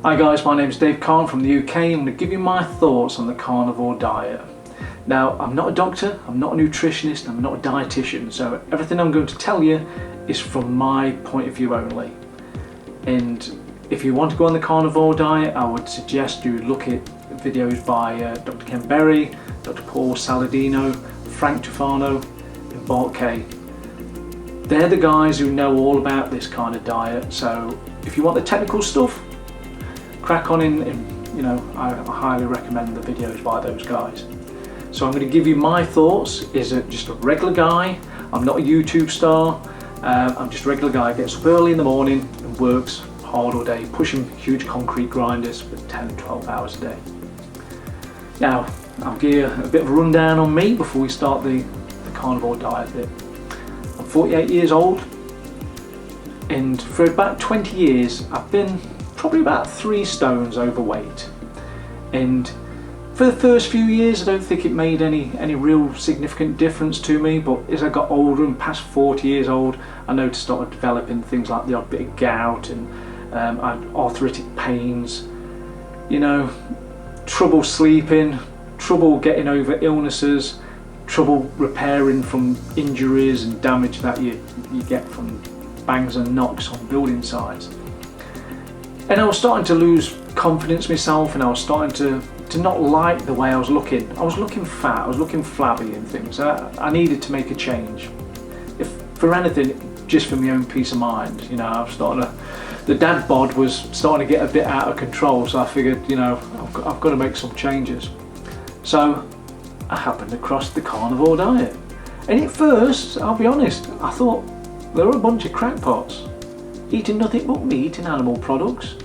Hi guys, my name is Dave Carn from the UK. I'm going to give you my thoughts on the carnivore diet. Now, I'm not a doctor, I'm not a nutritionist, I'm not a dietitian, so everything I'm going to tell you is from my point of view only. And if you want to go on the carnivore diet, I would suggest you look at videos by Dr Ken Berry, Dr Paul Saladino, Frank Tufano and Bart. They're the guys who know all about this kind of diet, so if you want the technical stuff, crack on in, I highly recommend the videos by those guys. So I'm going to give you my thoughts. Is just a regular guy. I'm not a YouTube star. I'm just a regular guy, gets up early in the morning and works hard all day, pushing huge concrete grinders for 10, 12 hours a day. Now, I'll give you a bit of a rundown on me before we start the carnivore diet bit. I'm 48 years old, and for about 20 years I've been probably about 3 stones overweight, and for the first few years I don't think it made any real significant difference to me, but as I got older and past 40 years old, I noticed I started developing things like the odd bit of gout, and I had arthritic pains, trouble sleeping, trouble getting over illnesses, trouble repairing from injuries and damage that you get from bangs and knocks on building sites. And I was starting to lose confidence in myself, and I was starting to not like the way I was looking. I was looking fat, I was looking flabby and things. I needed to make a change. If for anything, just for my own peace of mind. I was starting to, the dad bod was starting to get a bit out of control, so I figured, I've got to make some changes. So I happened across the carnivore diet. And at first, I'll be honest, I thought they were a bunch of crackpots, eating nothing but meat and animal products.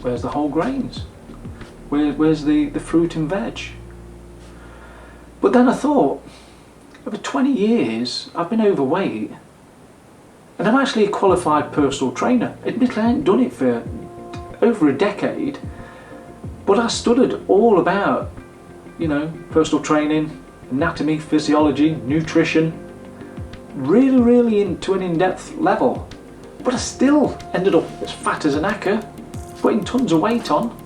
Where's the whole grains? Where's the fruit and veg? But then I thought, over 20 years I've been overweight, and I'm actually a qualified personal trainer. Admittedly, I ain't done it for over a decade, but I studied all about, personal training, anatomy, physiology, nutrition, really into an in-depth level. But I still ended up as fat as an acca, putting tons of weight on,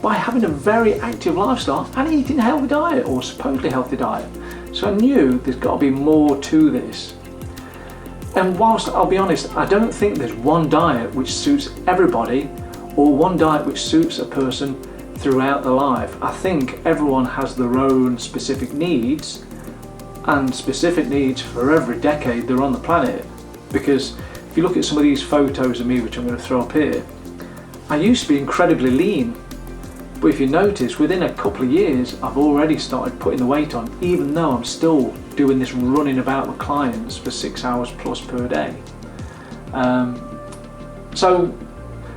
by having a very active lifestyle and eating a healthy diet, or supposedly healthy diet. So I knew there's got to be more to this. And whilst I'll be honest, I don't think there's one diet which suits everybody, or one diet which suits a person throughout their life. I think everyone has their own specific needs, and specific needs for every decade they're on the planet. Because if you look at some of these photos of me, which I'm going to throw up here, I used to be incredibly lean. But if you notice, within a couple of years, I've already started putting the weight on, even though I'm still doing this running about with clients for 6 hours plus per day. So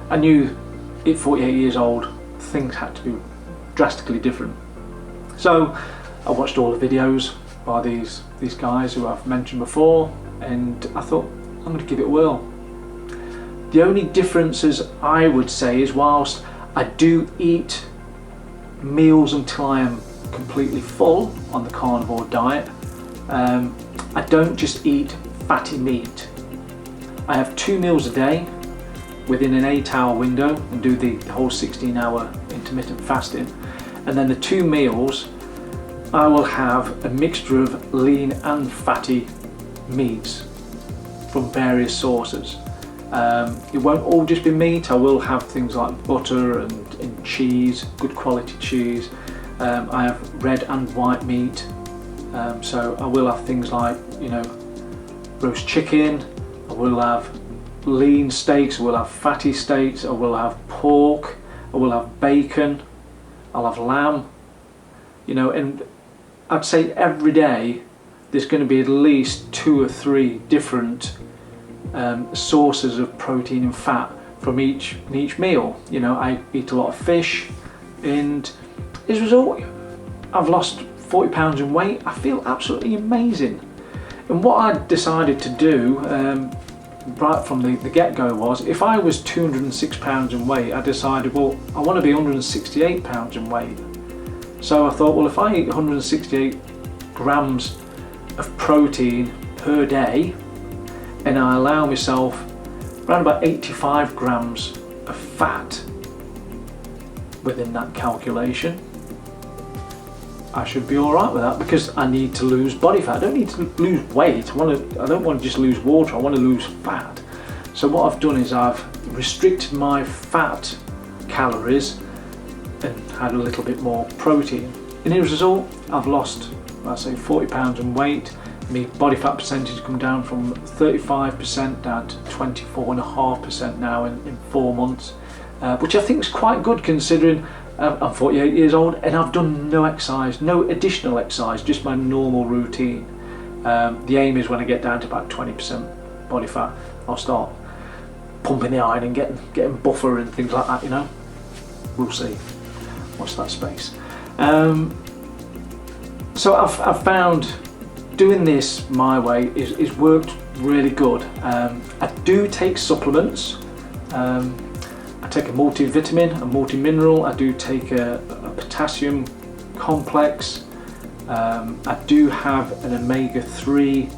I knew at 48 years old, things had to be drastically different. So I watched all the videos by these guys who I've mentioned before, and I thought, I'm going to give it a whirl. The only differences I would say is, whilst I do eat meals until I am completely full on the carnivore diet, I don't just eat fatty meat. I have 2 meals a day within an 8-hour window, and do the whole 16-hour intermittent fasting. And then the 2 meals, I will have a mixture of lean and fatty meats from various sources. It won't all just be meat. I will have things like butter and cheese, good quality cheese. I have red and white meat. So I will have things like, roast chicken. I will have lean steaks. I will have fatty steaks. I will have pork. I will have bacon. I'll have lamb. And I'd say every day there's going to be at least 2 or 3 different sources of protein and fat from each meal. I eat a lot of fish, and as a result I've lost 40 pounds in weight. I feel absolutely amazing. And what I decided to do right from the get-go was, if I was 206 pounds in weight, I decided, well, I want to be 168 pounds in weight. So I thought, well, if I eat 168 grams of protein per day, and I allow myself around about 85 grams of fat, within that calculation, I should be all right with that, because I need to lose body fat. I don't need to lose weight. I don't want to just lose water. I want to lose fat. So what I've done is I've restricted my fat calories and had a little bit more protein. And as a result, I've lost, let's say, 40 pounds in weight. My body fat percentage come down from 35% down to 24.5% now in 4 months, which I think is quite good considering I'm 48 years old and I've done no exercise, no additional exercise, just my normal routine. The aim is when I get down to about 20% body fat, I'll start pumping the iron and getting buffer and things like that, you know. We'll see. Watch that space. So I've found doing this my way is worked really good. I do take supplements. I take a multivitamin, a multi-mineral. I do take a potassium complex. I do have an omega-3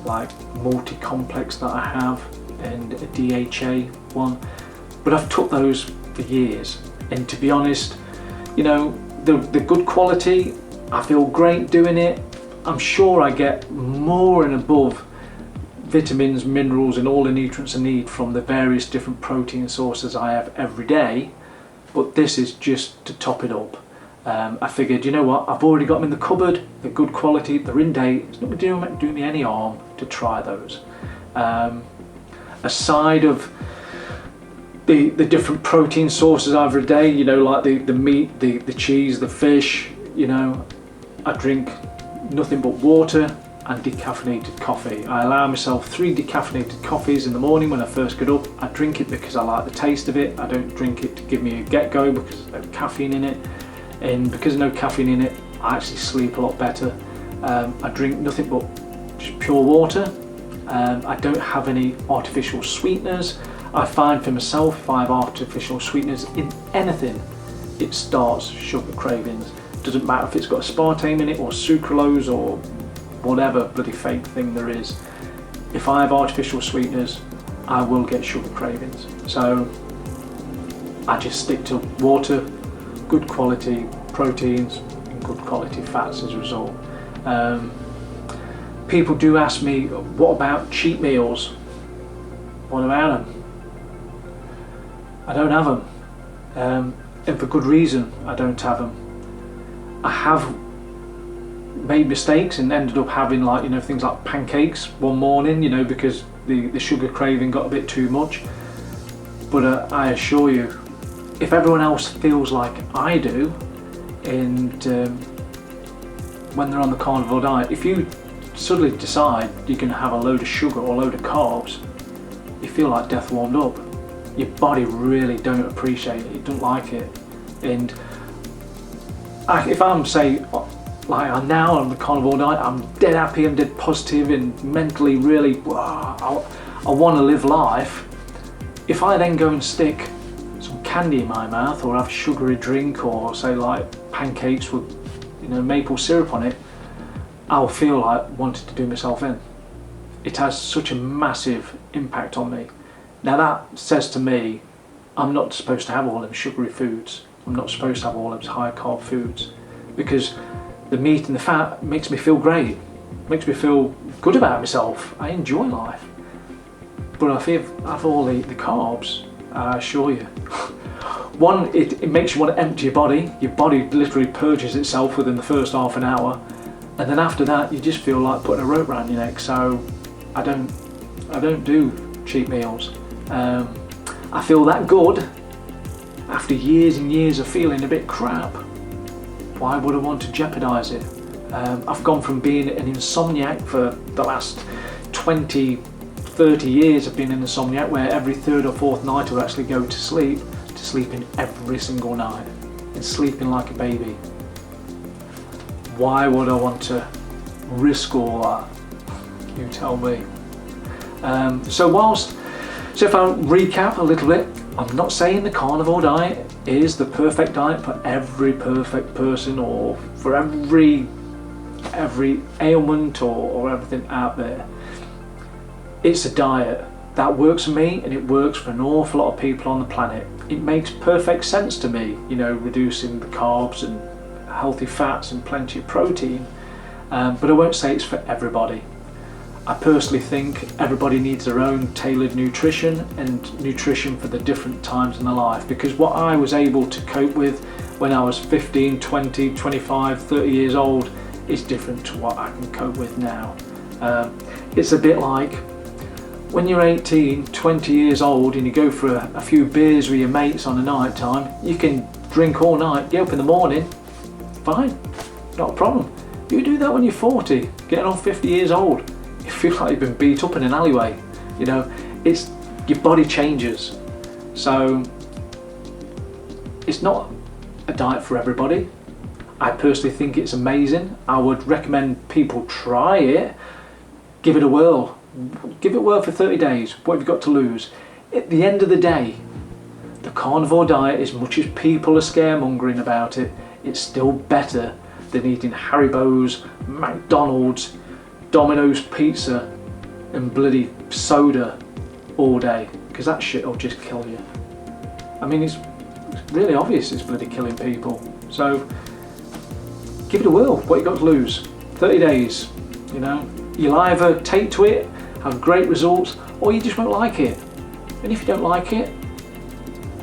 like multi-complex that I have, and a DHA one. But I've took those for years, and to be honest, you know, the good quality, I feel great doing it. I'm sure I get more and above vitamins, minerals and all the nutrients I need from the various different protein sources I have every day, but this is just to top it up. I figured, you know what, I've already got them in the cupboard, they're good quality, they're in date, it's not going to do me any harm to try those. Aside of the different protein sources every day, you know, like the meat, the cheese, the fish, you know, I drink nothing but water and decaffeinated coffee. I allow myself 3 decaffeinated coffees in the morning when I first get up. I drink it because I like the taste of it. I don't drink it to give me a get-go because there's no caffeine in it. And because there's no caffeine in it, I actually sleep a lot better. I drink nothing but just pure water. I don't have any artificial sweeteners. I find for myself, if I have artificial sweeteners in anything, it starts sugar cravings. Doesn't matter if it's got aspartame in it or sucralose or whatever bloody fake thing there is. If I have artificial sweeteners, I will get sugar cravings. So I just stick to water, good quality proteins and good quality fats as a result. People do ask me, what about cheat meals? What about them? I don't have them, and for good reason I don't have them. I have made mistakes and ended up having, like, you know, things like pancakes one morning, you know, because the sugar craving got a bit too much. But I assure you, if everyone else feels like I do, and when they're on the carnivore diet, if you suddenly decide you're going to have a load of sugar or a load of carbs, you feel like death warmed up. Your body really don't appreciate it, it don't like it. And if I'm, say, like I'm now on the carnivore diet, I'm dead happy, I'm dead positive and mentally really, wow, I want to live life. If I then go and stick some candy in my mouth or have a sugary drink or say like pancakes with, you know, maple syrup on it, I'll feel like wanting to do myself in. It has such a massive impact on me. Now that says to me, I'm not supposed to have all them sugary foods. I'm not supposed to have all those high carb foods, because the meat and the fat makes me feel great, makes me feel good about myself. I enjoy life. But if I have all the carbs, I assure you, one, it makes you want to empty your body. Your body literally purges itself within the first half an hour, and then after that you just feel like putting a rope around your neck. So I don't do cheat meals. I feel that good after years and years of feeling a bit crap. Why would I want to jeopardise it? I've gone from being an insomniac for the last 20, 30 years. I've been an insomniac where every 3rd or 4th night I would actually go to sleeping every single night and sleeping like a baby. Why would I want to risk all that? You tell me. So if I recap a little bit, I'm not saying the carnivore diet is the perfect diet for every perfect person or for every ailment or everything out there. It's a diet that works for me and it works for an awful lot of people on the planet. it makes perfect sense to me, you know, reducing the carbs and healthy fats and plenty of protein, but I won't say it's for everybody. I personally think everybody needs their own tailored nutrition and nutrition for the different times in their life, because what I was able to cope with when I was 15, 20, 25, 30 years old is different to what I can cope with now. It's a bit like when you're 18, 20 years old and you go for a few beers with your mates on a night time, you can drink all night, get up in the morning, fine, not a problem. You do that when you're 40, getting on 50 years old, you feel like you've been beat up in an alleyway. You know, it's, your body changes. So it's not a diet for everybody. I personally think it's amazing. I would recommend people try it, give it a whirl. Give it a whirl for 30 days. What have you got to lose? At the end of the day, the carnivore diet, as much as people are scaremongering about it, it's still better than eating Haribo's, McDonald's, Domino's pizza and bloody soda all day, because that shit will just kill you. I mean, it's really obvious it's bloody killing people. So give it a whirl. What you got to lose? 30 days, you know. You'll either take to it, have great results, or you just won't like it. And if you don't like it,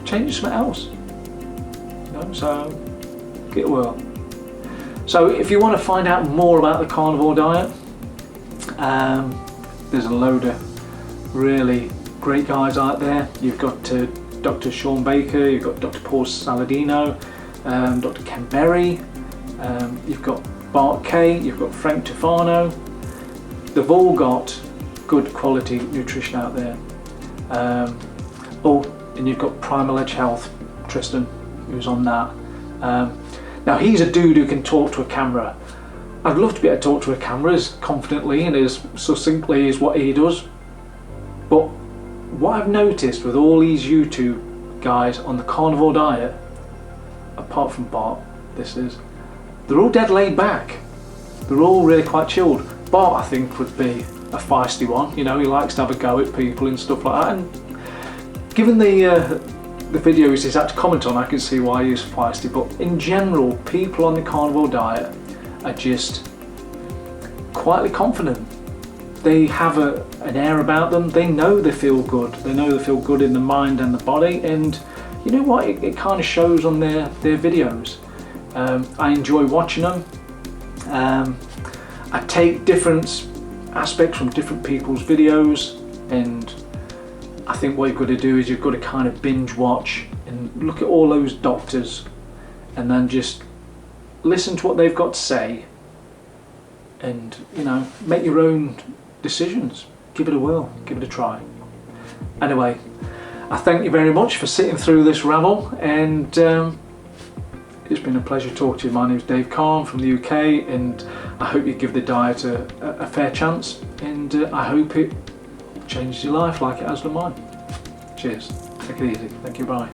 change to something else. You know, so give it a whirl. So if you want to find out more about the carnivore diet, there's a load of really great guys out there. You've got Dr Shawn Baker, you've got Dr Paul Saladino, Dr Ken Berry, you've got Bart K, you've got Frank Tufano. They've all got good quality nutrition out there. And you've got Primal Edge Health, Tristan, who's on that. Now he's a dude who can talk to a camera. I'd love to be able to talk to a camera as confidently and as succinctly as what he does. But what I've noticed with all these YouTube guys on the carnivore diet, apart from Bart, they're all dead laid back. They're all really quite chilled. Bart, I think, would be a feisty one. You know, he likes to have a go at people and stuff like that. And given the videos he's had to comment on, I can see why he's feisty. But in general, people on the carnivore diet are just quietly confident. They have an air about them. They know they feel good. They know they feel good in the mind and the body. And you know what? It kind of shows on their videos. I enjoy watching them. I take different aspects from different people's videos, and I think what you've got to do is you've got to kind of binge watch and look at all those doctors and then just listen to what they've got to say and, you know, make your own decisions. Give it a whirl, give it a try. Anyway, I thank you very much for sitting through this ramble, and it's been a pleasure talking to you. My name's Dave Carn from the UK, and I hope you give the diet a fair chance, and I hope it changes your life like it has done mine. Cheers. Take it easy. Thank you. Bye.